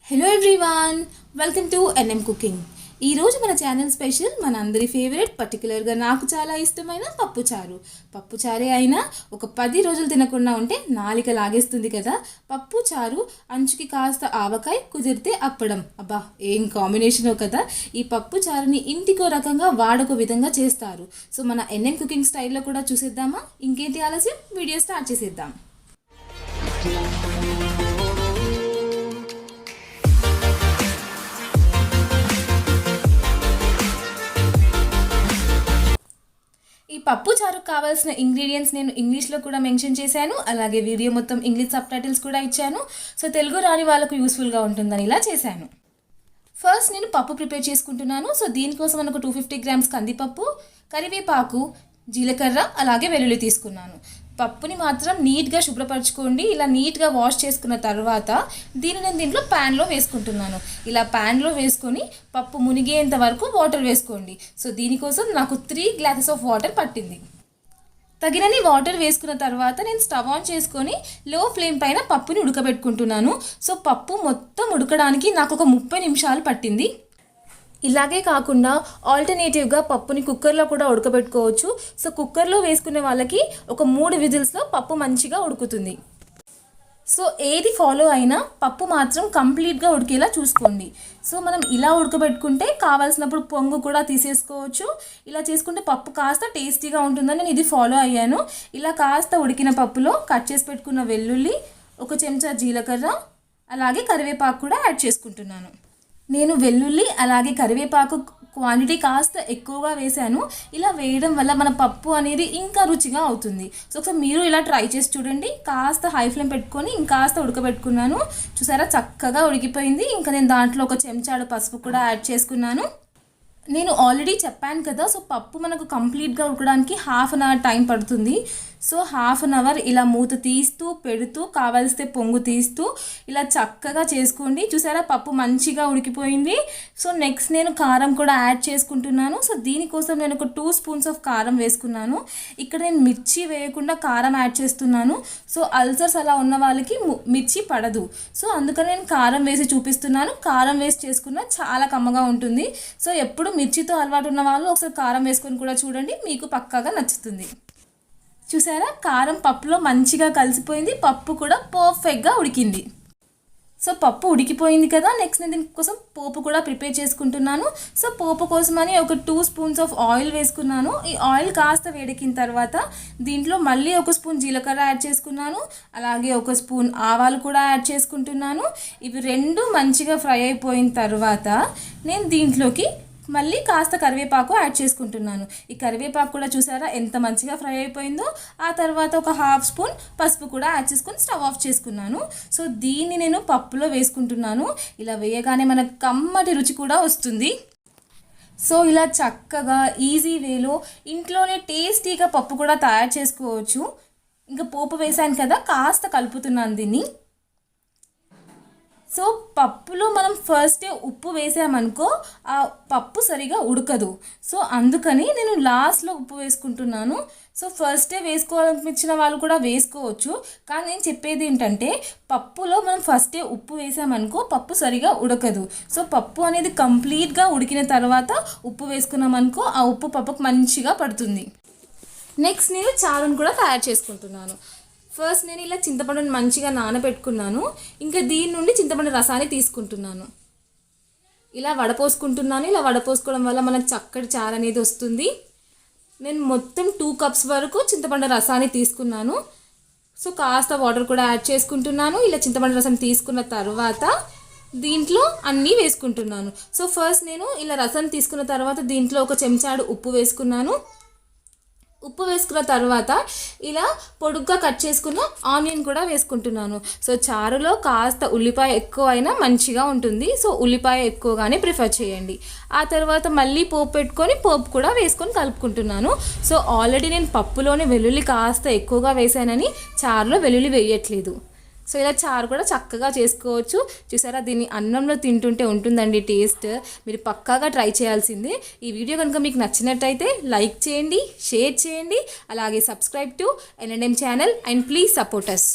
Hello everyone, welcome to NM cooking. ఈరోజు మన channel special మన అందరి ఫేవరెట్, పర్టికులర్గా నాకు చాలా ఇష్టమైన పప్పుచారు. పప్పుచారే అయినా ఒక 10 రోజులు తినకుండా ఉంటే నాలిక లాగేస్తుంది కదా. పప్పుచారు, అంచుకి కాస్త ఆవకాయ, కుదిరితే అప్పడం. అబ్బా, ఏం కాంబినేషనో కదా. ఈ పప్పుచారుని ఇంటికో రకంగా వాడొక విధంగా చేస్తారు. సో మన ఎన్ఎం కుకింగ్ స్టైల్లో కూడా చూసేద్దామా? ఇంకేంటి ఆలస్యం, వీడియో స్టార్ట్ చేసేద్దాం. ఈ పప్పు చారుకు కావాల్సిన ఇంగ్రీడియంట్స్ నేను ఇంగ్లీష్లో కూడా మెన్షన్ చేశాను. అలాగే వీడియో మొత్తం ఇంగ్లీష్ సబ్ టైటిల్స్ కూడా ఇచ్చాను. సో తెలుగు రాని వాళ్ళకు యూస్ఫుల్గా ఉంటుందని ఇలా చేశాను. ఫస్ట్ నేను పప్పు ప్రిపేర్ చేసుకుంటున్నాను. సో దీనికోసం మనకు 250 గ్రామ్స్ కందిపప్పు, కరివేపాకు, జీలకర్ర, అలాగే వెల్లుల్లి తీసుకున్నాను. పప్పుని మాత్రం నీట్గా శుభ్రపరచుకోండి. ఇలా నీట్గా వాష్ చేసుకున్న తర్వాత నేను దీంట్లో ప్యాన్లో వేసుకుంటున్నాను. ఇలా ప్యాన్లో వేసుకొని పప్పు మునిగేంత వరకు వాటర్ వేసుకోండి. సో దీనికోసం నాకు 3 గ్లాసెస్ ఆఫ్ వాటర్ పట్టింది. తగినన్ని వాటర్ వేసుకున్న తర్వాత నేను స్టవ్ ఆన్ చేసుకొని లో ఫ్లేమ్ పైన పప్పుని ఉడకబెట్టుకుంటున్నాను. సో పప్పు మొత్తం ఉడకడానికి నాకు ఒక 30 నిమిషాలు పట్టింది. ఇలాగే కాకుండా ఆల్టర్నేటివ్గా పప్పుని కుక్కర్లో కూడా ఉడకబెట్టుకోవచ్చు. సో కుక్కర్లో వేసుకునే వాళ్ళకి ఒక 3 విజిల్స్లో పప్పు మంచిగా ఉడుకుతుంది. సో ఏది ఫాలో అయినా పప్పు మాత్రం కంప్లీట్గా ఉడికేలా చూసుకోండి. సో మనం ఇలా ఉడకబెట్టుకుంటే కావాల్సినప్పుడు పొంగు కూడా తీసేసుకోవచ్చు. ఇలా చేసుకుంటే పప్పు కాస్త టేస్టీగా ఉంటుందని నేను ఇది ఫాలో అయ్యాను. ఇలా కాస్త ఉడికిన పప్పులో కట్ చేసి పెట్టుకున్న వెల్లుల్లి, 1 చెంచా జీలకర్ర, అలాగే కరివేపాకు కూడా యాడ్ చేసుకుంటున్నాను. నేను వెల్లుల్లి అలాగే కరివేపాకు క్వాంటిటీ కాస్త ఎక్కువగా వేశాను. ఇలా వేయడం వల్ల మన పప్పు అనేది ఇంకా రుచిగా అవుతుంది. సో ఒకసారి మీరు ఇలా ట్రై చేసి చూడండి. కాస్త హై ఫ్లేమ్ పెట్టుకొని ఇంకాస్త ఉడకబెట్టుకున్నాను. చూసారా, చక్కగా ఉడికిపోయింది. ఇంకా నేను దాంట్లో 1 చెంచాడు పసుపు కూడా యాడ్ చేసుకున్నాను. నేను ఆల్రెడీ చెప్పాను కదా, సో పప్పు మనకు కంప్లీట్గా ఉడకడానికి హాఫ్ అన్ అవర్ టైం పడుతుంది. సో హాఫ్ అన్ అవర్ ఇలా మూత తీస్తూ పెడుతూ కావాల్స్తే పొంగు తీస్తూ ఇలా చక్కగా చేసుకోండి. చూసారా, పప్పు మంచిగా ఉడికిపోయింది. సో నెక్స్ట్ నేను కారం కూడా యాడ్ చేసుకుంటున్నాను. సో దీనికోసం నేను ఒక 2 స్పూన్స్ ఆఫ్ కారం వేసుకున్నాను. ఇక్కడ నేను మిర్చి వేయకుండా కారం యాడ్ చేస్తున్నాను. సో అల్సర్స్ అలా ఉన్న వాళ్ళకి మిర్చి పడదు. సో అందుకని నేను కారం వేసి చూపిస్తున్నాను. కారం వేసి చేసుకున్నా చాలా కమ్మగా ఉంటుంది. సో ఎప్పుడు మిర్చితో అలవాటు ఉన్న వాళ్ళు ఒకసారి కారం వేసుకొని కూడా చూడండి, మీకు పక్కాగా నచ్చుతుంది. చూసారా, కారం పప్పులో మంచిగా కలిసిపోయింది. పప్పు కూడా పర్ఫెక్ట్గా ఉడికింది. సో పప్పు ఉడికిపోయింది కదా. నెక్స్ట్ నేను దీనికోసం పోపు కూడా ప్రిపేర్ చేసుకుంటున్నాను. సో పోపు కోసమని ఒక 2 స్పూన్స్ ఆఫ్ ఆయిల్ వేసుకున్నాను. ఈ ఆయిల్ కాస్త వేడెక్కిన తర్వాత దీంట్లో మళ్ళీ 1 స్పూన్ జీలకర్ర యాడ్ చేసుకున్నాను. అలాగే 1 స్పూన్ ఆవాలు కూడా యాడ్ చేసుకుంటున్నాను. ఇవి 2 మంచిగా ఫ్రై అయిపోయిన తర్వాత నేను దీంట్లోకి మళ్ళీ కాస్త కరివేపాకు యాడ్ చేసుకుంటున్నాను. ఈ కరివేపాకు కూడా చూసారా ఎంత మంచిగా ఫ్రై అయిపోయిందో. ఆ తర్వాత ఒక హాఫ్ స్పూన్ పసుపు కూడా యాడ్ చేసుకొని స్టవ్ ఆఫ్ చేసుకున్నాను. సో దీన్ని నేను పప్పులో వేసుకుంటున్నాను. ఇలా వేయగానే మనకు కమ్మటి రుచి కూడా వస్తుంది. సో ఇలా చక్కగా ఈజీ వేలో ఇంట్లోనే టేస్టీగా పప్పు కూడా తయారు చేసుకోవచ్చు. ఇంకా పోపు వేసాను కదా, కాస్త కలుపుతున్నాను దీన్ని. సో పప్పులో మనం ఫస్టే ఉప్పు వేసామనుకో ఆ పప్పు సరిగా ఉడకదు. సో అందుకని నేను లాస్ట్లో ఉప్పు వేసుకుంటున్నాను. సో ఫస్టే వేసుకోవాలనిపించిన వాళ్ళు కూడా వేసుకోవచ్చు. కానీ నేను చెప్పేది ఏంటంటే పప్పులో మనం ఫస్టే ఉప్పు వేసామనుకో పప్పు సరిగా ఉడకదు. సో పప్పు అనేది కంప్లీట్గా ఉడికిన తర్వాత ఉప్పు వేసుకున్నామనుకో ఆ ఉప్పు పప్పుకు మంచిగా పడుతుంది. నెక్స్ట్ నేను చారుని కూడా తయారు చేసుకుంటున్నాను. ఫస్ట్ నేను ఇలా చింతపండుని మంచిగా నానబెట్టుకున్నాను. ఇంకా దీని నుండి చింతపండు రసాన్ని తీసుకుంటున్నాను. ఇలా వడపోసుకుంటున్నాను. ఇలా వడపోసుకోవడం వల్ల మనకు చక్కటి చారు అనేది వస్తుంది. నేను మొత్తం 2 కప్స్ వరకు చింతపండు రసాన్ని తీసుకున్నాను. సో కాస్త వాటర్ కూడా యాడ్ చేసుకుంటున్నాను. ఇలా చింతపండు రసం తీసుకున్న తర్వాత దీంట్లో అన్నీ వేసుకుంటున్నాను. సో ఫస్ట్ నేను ఇలా రసం తీసుకున్న తర్వాత దీంట్లో 1 చెంచాడు ఉప్పు వేసుకున్నాను. ఉప్పు వేసుకున్న తర్వాత ఇలా పొడుగ్గా కట్ చేసుకున్న ఆనియన్ కూడా వేసుకుంటున్నాను. సో చారులో కాస్త ఉల్లిపాయ ఎక్కువ అయినా మంచిగా ఉంటుంది. సో ఉల్లిపాయ ఎక్కువగానే ప్రిఫర్ చేయండి. ఆ తర్వాత మళ్ళీ పోపు పెట్టుకొని పోపు కూడా వేసుకొని కలుపుకుంటున్నాను. సో ఆల్రెడీ నేను పప్పులోనే వెల్లుల్లి కాస్త ఎక్కువగా వేసానని చారులో వెల్లుల్లి వేయట్లేదు. సో ఇలా చారు కూడా చక్కగా చేసుకోవచ్చు. చూసారా, దీన్ని అన్నంలో తింటుంటే ఉంటుందండి టేస్ట్. మీరు పక్కాగా ట్రై చేయాల్సిందే. ఈ వీడియో కనుక మీకు నచ్చినట్టయితే లైక్ చేయండి, షేర్ చేయండి, అలాగే subscribe to NMM channel and please support us.